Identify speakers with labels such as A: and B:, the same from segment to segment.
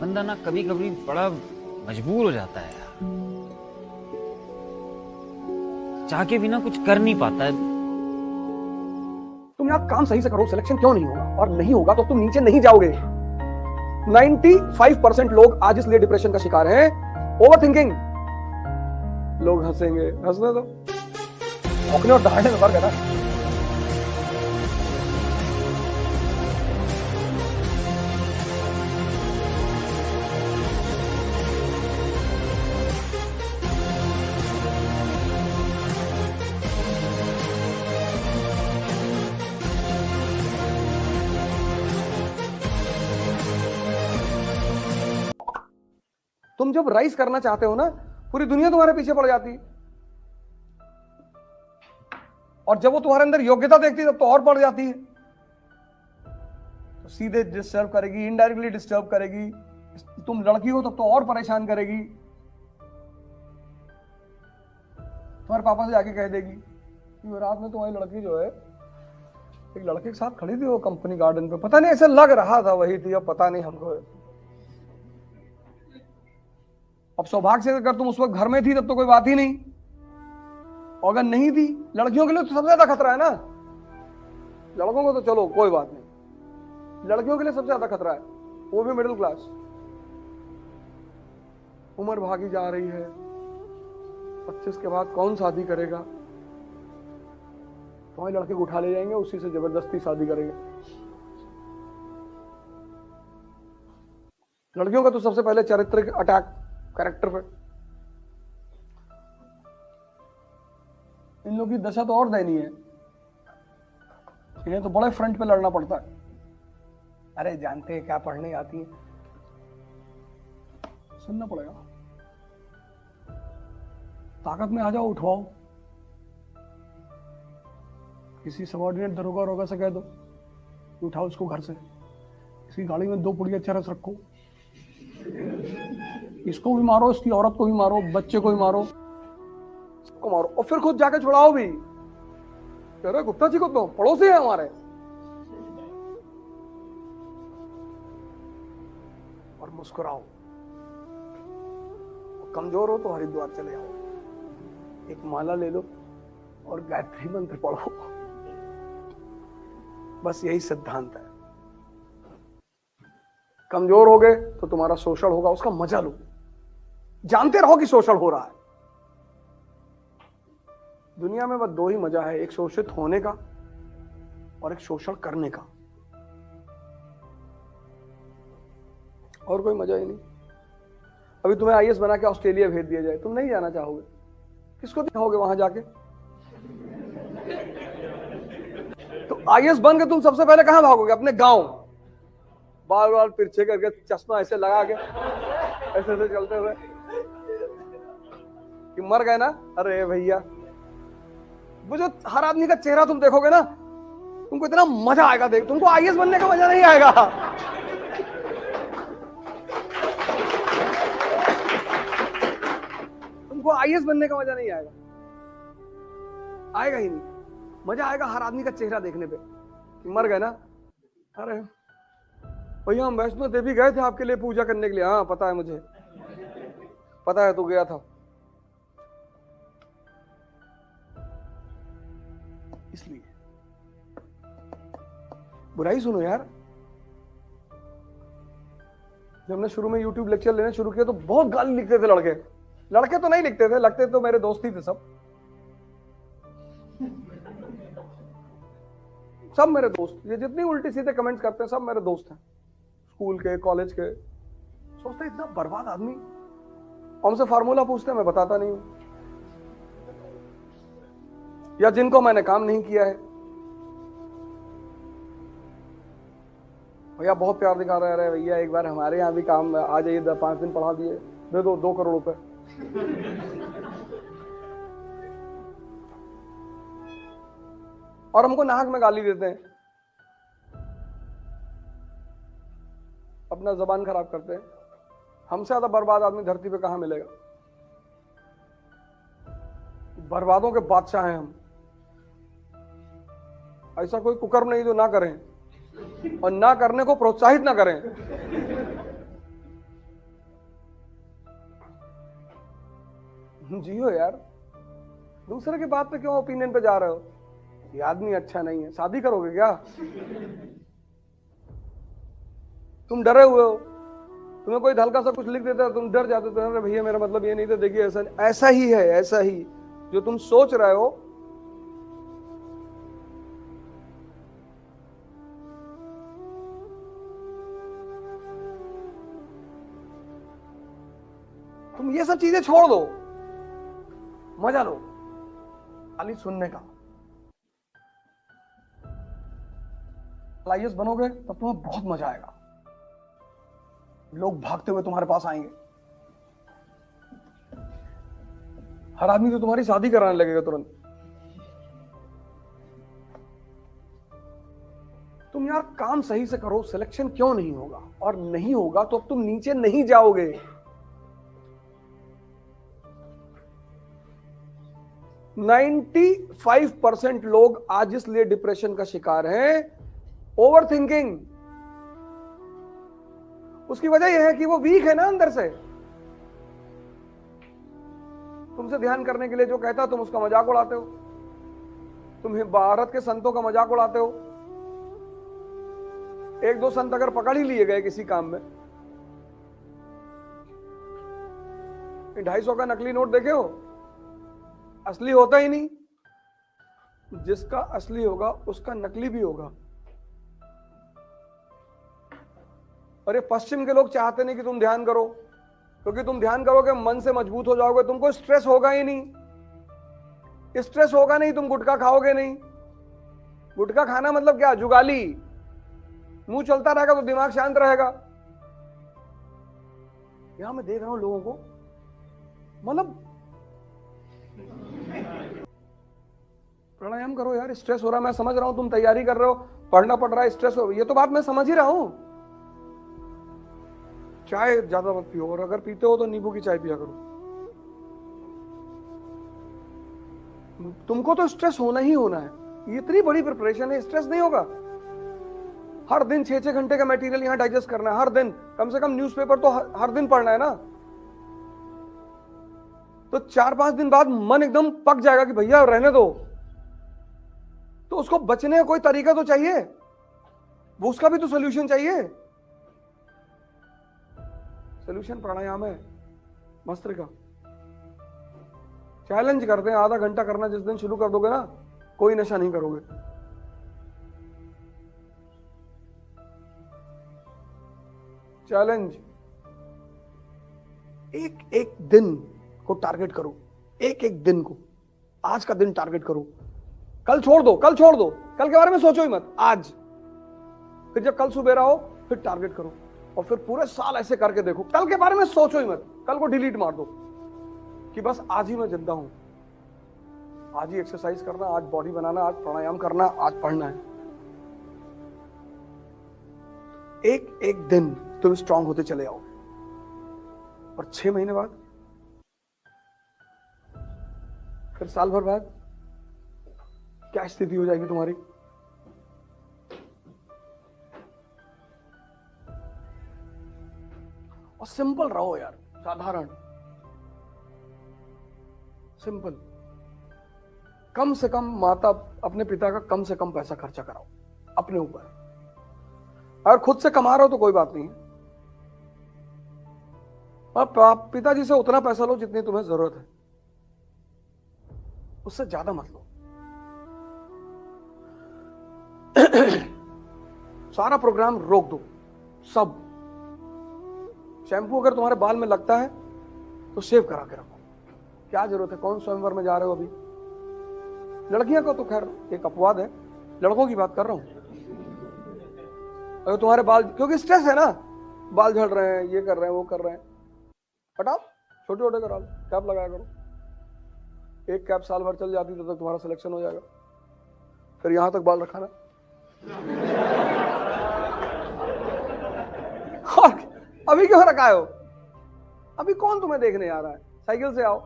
A: बंदा ना कभी कभी बड़ा मजबूर हो जाता है यार, चाह के बिना कुछ कर नहीं पाता है।
B: तुम यार काम सही से करो, सिलेक्शन क्यों नहीं होगा? और नहीं होगा तो तुम नीचे नहीं जाओगे। 95% लोग आज इसलिए डिप्रेशन का शिकार हैं, ओवर थिंकिंग। लोग हंसेंगे, हंसने दो, भौंकने और दहाड़ने में फर्क है ना। तुम जब राइज करना चाहते हो ना, पूरी दुनिया तुम्हारे पीछे पड़ जाती है, और जब वो तुम्हारे अंदर योग्यता देखती है तब तो और पड़ जाती है। तो सीधे डिस्टर्ब करेगी, इनडायरेक्टली डिस्टर्ब करेगी। तुम लड़की हो तब तो और परेशान करेगी। तुम्हारे पापा से जाके कह देगी कि रात में तुम्हारी लड़की जो है एक लड़के के साथ खड़ी थी वो कंपनी गार्डन पे, पता नहीं ऐसे लग रहा था वही थी, अब पता नहीं हमको। अब सौभाग्य से अगर तुम उस वक्त घर में थी तब तो कोई बात ही नहीं, और अगर नहीं थी, लड़कियों के लिए तो सबसे ज्यादा खतरा है ना। लड़कों को तो चलो कोई बात नहीं, लड़कियों के लिए सबसे ज्यादा खतरा है, वो भी मिडिल क्लास। उम्र भागी जा रही है, 25 के बाद कौन शादी करेगा? तुम्हारे लड़के को उठा ले जाएंगे, उसी से जबरदस्ती शादी करेंगे। लड़कियों का तो सबसे पहले चारित्रिक अटैक, कैरेक्टर पे। इन लोगों की दशा तो और दयनीय है, इन्हें तो बड़े फ्रंट पे लड़ना पड़ता है। अरे जानते हैं क्या पढ़ने आती है, सुनना पड़ेगा। ताकत में आ जाओ, उठवाओ। किसी सबॉर्डिनेट दरोगा रोगा से कह दो, उठाओ उसको घर से। किसी गाड़ी में 2 पुड़िया चरस रखो, इसको भी मारो, इसकी औरत को भी मारो, बच्चे को भी मारो, सबको मारो, और फिर खुद जाके छुड़ाओ भी। कह रहे गुप्ता जी को तो पड़ोसी है हमारे, और मुस्कुराओ। कमजोर हो तो हरिद्वार चले आओ, एक माला ले लो और गायत्री मंत्र पढ़ो। बस यही सिद्धांत है। कमजोर हो गए तो तुम्हारा शोषण होगा, उसका मजा लो। जानते रहो कि शोषण हो रहा है। दुनिया में बस 2 ही मजा है, एक शोषित होने का और एक शोषण करने का, और कोई मजा ही नहीं। अभी तुम्हें आईएएस बना के ऑस्ट्रेलिया भेज दिया जाए, तुम नहीं जाना चाहोगे? किसको दिखाओगे वहां जाके? तो आईएएस बन के तुम सबसे पहले कहां भागोगे? अपने गांव, बार बार तिरछे करके, चश्मा ऐसे लगा के, ऐसे ऐसे चलते हुए कि मर गए ना। अरे भैया, वो जो हर आदमी का चेहरा तुम देखोगे ना, तुमको इतना मजा आएगा देख, तुमको आईएएस बनने का मजा नहीं आएगा। तुमको आईएएस बनने का मजा नहीं आएगा, आएगा ही नहीं। मजा आएगा हर आदमी का चेहरा देखने पे कि मर गए ना। अरे भैया हम वैष्णो देवी गए थे आपके लिए पूजा करने के लिए। हाँ पता है मुझे, पता है तू गया था। इसलिए बुराई सुनो यार। जब हमने शुरू में यूट्यूब लेक्चर लेने शुरू किया तो बहुत गाली लिखते थे लड़के। लड़के तो नहीं लिखते थे, लगते तो मेरे दोस्त ही थे सब मेरे दोस्त। ये जितनी उल्टी सीधे कमेंट्स करते हैं सब मेरे दोस्त हैं, स्कूल के, कॉलेज के। सोचते इतना बर्बाद आदमी, हमसे फार्मूला पूछते हैं, मैं बताता नहीं हूं। या जिनको मैंने काम नहीं किया है, भैया बहुत प्यार दिखा रहे हैं, भैया एक बार हमारे यहाँ भी काम आ जाइए, 5 दिन पढ़ा दिए, दे दो 2 करोड़ रुपए। और हमको नाहक में गाली देते हैं, अपना जबान खराब करते हैं। हमसे ज्यादा बर्बाद आदमी धरती पे कहां मिलेगा? बर्बादों के बादशाह हैं हम। ऐसा कोई कुकर्म नहीं जो ना करें, और ना करने को प्रोत्साहित ना करें। जियो यार, दूसरे की बात पे क्यों ओपिनियन पे जा रहे हो? ये आदमी अच्छा नहीं है, शादी करोगे क्या? तुम डरे हुए हो, तुम्हें कोई हल्का सा कुछ लिख देता है तुम डर जाते हो, अरे भैया मेरा मतलब ये नहीं था, देखिए ऐसा ऐसा ही है, ऐसा ही जो तुम सोच रहे हो। तुम ये सब चीजें छोड़ दो, मजा लो खाली सुनने का। आईएएस बनोगे तब तुम्हें बहुत मजा आएगा, लोग भागते हुए तुम्हारे पास आएंगे, हर आदमी तो तुम्हारी शादी कराने लगेगा तुरंत। तुम यार काम सही से करो, सिलेक्शन क्यों नहीं होगा? और नहीं होगा तो अब तुम नीचे नहीं जाओगे। नाइन्टी 95% लोग आज इसलिए डिप्रेशन का शिकार हैं, ओवर थिंकिंग। उसकी वजह यह है कि वो वीक है ना अंदर से। तुमसे ध्यान करने के लिए जो कहता तुम उसका मजाक उड़ाते हो, तुम भारत के संतों का मजाक उड़ाते हो। एक दो संत अगर पकड़ ही लिए गए किसी काम में, 250 का नकली नोट देखे हो? असली होता ही नहीं, जिसका असली होगा उसका नकली भी होगा। और ये पश्चिम के लोग चाहते नहीं कि तुम ध्यान करो, क्योंकि तुम ध्यान करोगे मन से मजबूत हो जाओगे, तुमको स्ट्रेस होगा ही नहीं। स्ट्रेस होगा नहीं, तुम गुटखा खाओगे नहीं। गुटखा खाना मतलब क्या? जुगाली। मुंह चलता रहेगा तो दिमाग शांत रहेगा। यहां मैं देख रहा हूं लोगों को, मतलब प्राणायाम करो यार, स्ट्रेस हो रहा है, मैं समझ रहा हूं, तुम तैयारी कर रहे हो, पढ़ना पड़ रहा है, स्ट्रेस हो, ये तो बात मैं समझ ही रहा हूं। चाय ज्यादा मत पियो, और अगर पीते हो तो नींबू की चाय पिया करो। तुमको तो स्ट्रेस होना ही होना है, इतनी बड़ी प्रिपरेशन है, स्ट्रेस नहीं होगा। हर दिन 6-6 घंटे का मटेरियल यहां डाइजेस्ट करना है, हर दिन कम से कम न्यूज़पेपर तो हर दिन पढ़ना है ना। तो 4-5 दिन बाद मन एकदम पक जाएगा कि भैया रहने दो, तो उसको बचने का कोई तरीका तो चाहिए, वो उसका भी तो सोल्यूशन चाहिए। सोल्यूशन प्राणायाम है, भस्त्रिका। चैलेंज करते हैं, आधा घंटा करना, जिस दिन शुरू कर दोगे ना कोई नशा नहीं करोगे। चैलेंज, एक एक दिन को टारगेट करो, एक एक दिन को, आज का दिन टारगेट करो। कल छोड़ दो, कल छोड़ दो, कल के बारे में सोचो ही मत, आज। फिर जब कल सुबेरा हो फिर टारगेट करो, और फिर पूरे साल ऐसे करके देखो, कल के बारे में सोचो ही मत, कल को डिलीट मार दो कि बस आज ही मैं जिंदा हूं, आज ही एक्सरसाइज करना, आज बॉडी बनाना, आज प्राणायाम करना, आज पढ़ना है। एक एक दिन तुम स्ट्रांग होते चले आओगे, और 6 महीने बाद, फिर साल भर बाद क्या स्थिति हो जाएगी तुम्हारी? और सिंपल रहो यार, साधारण, सिंपल। कम से कम माता अपने पिता का कम से कम पैसा खर्चा कराओ अपने ऊपर। अगर खुद से कमा रहे हो तो कोई बात नहीं है, और पिताजी से उतना पैसा लो जितनी तुम्हें जरूरत है, उससे ज्यादा मत लो। सारा प्रोग्राम रोक दो, सब। शैम्पू अगर तुम्हारे बाल में लगता है तो सेव करा के रखो, क्या जरूरत है? कौन स्वयंवर में जा रहे हो अभी? लड़कियां को तो खैर एक अपवाद है, लड़कों की बात कर रहा हूं। अगर तुम्हारे बाल, क्योंकि स्ट्रेस है ना, बाल झड़ रहे हैं, ये कर रहे हैं, वो कर रहे हैं, हटाओ, छोटे छोटे करा लो, कैप लगाया करो। एक कैप साल भर चल जाती तब तक तुम्हारा सिलेक्शन हो जाएगा। फिर यहां तक बाल रखाना। और अभी क्यों रखाए हो? अभी कौन तुम्हें देखने आ रहा है? साइकिल से आओ,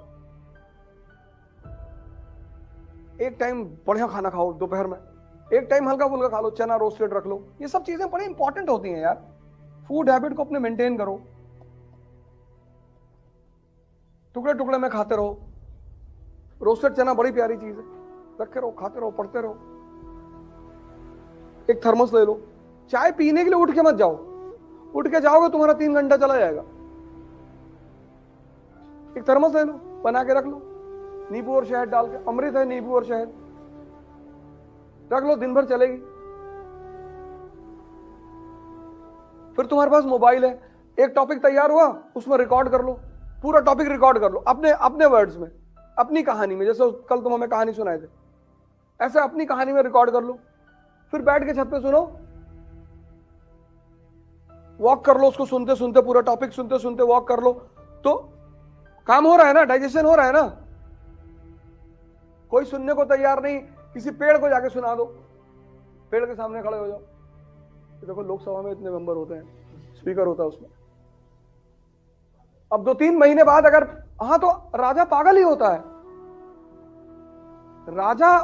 B: एक टाइम बढ़िया खाना खाओ दोपहर में, एक टाइम हल्का फुल्का खा लो, चना रोस्टेड रख लो। ये सब चीजें बड़ी इंपॉर्टेंट होती हैं यार। फूड हैबिट को अपने मेंटेन करो, टुकड़े टुकड़े में खाते रहो। रोस्टेड चना बड़ी प्यारी चीज है, रखे रहो, खाते रहो, पढ़ते रहो। एक थर्मस ले लो, चाय पीने के लिए उठ के मत जाओ, उठ के जाओगे तुम्हारा 3 घंटा चला जाएगा। एक थर्मस ले लो, बना के रख लो, नींबू और शहद डाल के, अमृत है नींबू और शहद, रख लो, दिन भर चलेगी। फिर तुम्हारे पास मोबाइल है, एक टॉपिक तैयार हुआ उसमें रिकॉर्ड कर लो, पूरा टॉपिक रिकॉर्ड कर लो अपने अपने वर्ड्स में, अपनी कहानी में, जैसे कल तुम हमें कहानी सुनाए थे, ऐसे अपनी कहानी में रिकॉर्ड कर लो। फिर बैठ के छत पे सुनो, वॉक कर लो, उसको सुनते सुनते, पूरा टॉपिक सुनते सुनते वॉक कर लो, तो काम हो रहा है ना, डाइजेशन हो रहा है ना। कोई सुनने को तैयार नहीं, किसी पेड़ को जाके सुना दो, पेड़ के सामने खड़े हो जाओ। देखो लोकसभा में इतने मेंबर होते हैं, स्पीकर होता है उसमें। अब 2-3 महीने बाद अगर, हाँ तो राजा पागल ही होता है, राजा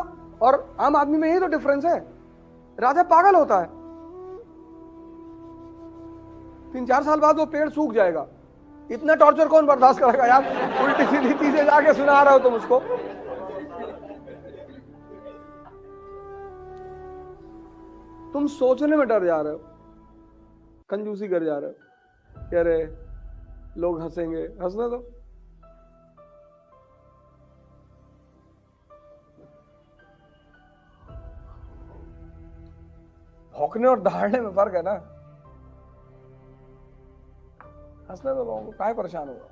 B: और आम आदमी में यही तो डिफरेंस है, राजा पागल होता है। 3-4 साल बाद वो पेड़ सूख जाएगा। इतना टॉर्चर कौन बर्दाश्त करेगा यार, उल्टी सीधी चीजें जाके सुना रहे हो तुम उसको। तुम सोचने में डर जा रहे हो, कंजूसी कर जा रहे हो, कह रहे लोग हंसेंगे, हंसने दो। भौंकने और दहाड़ने में फर्क है ना, हंसने दो लोगों को, काहे परेशान होगा।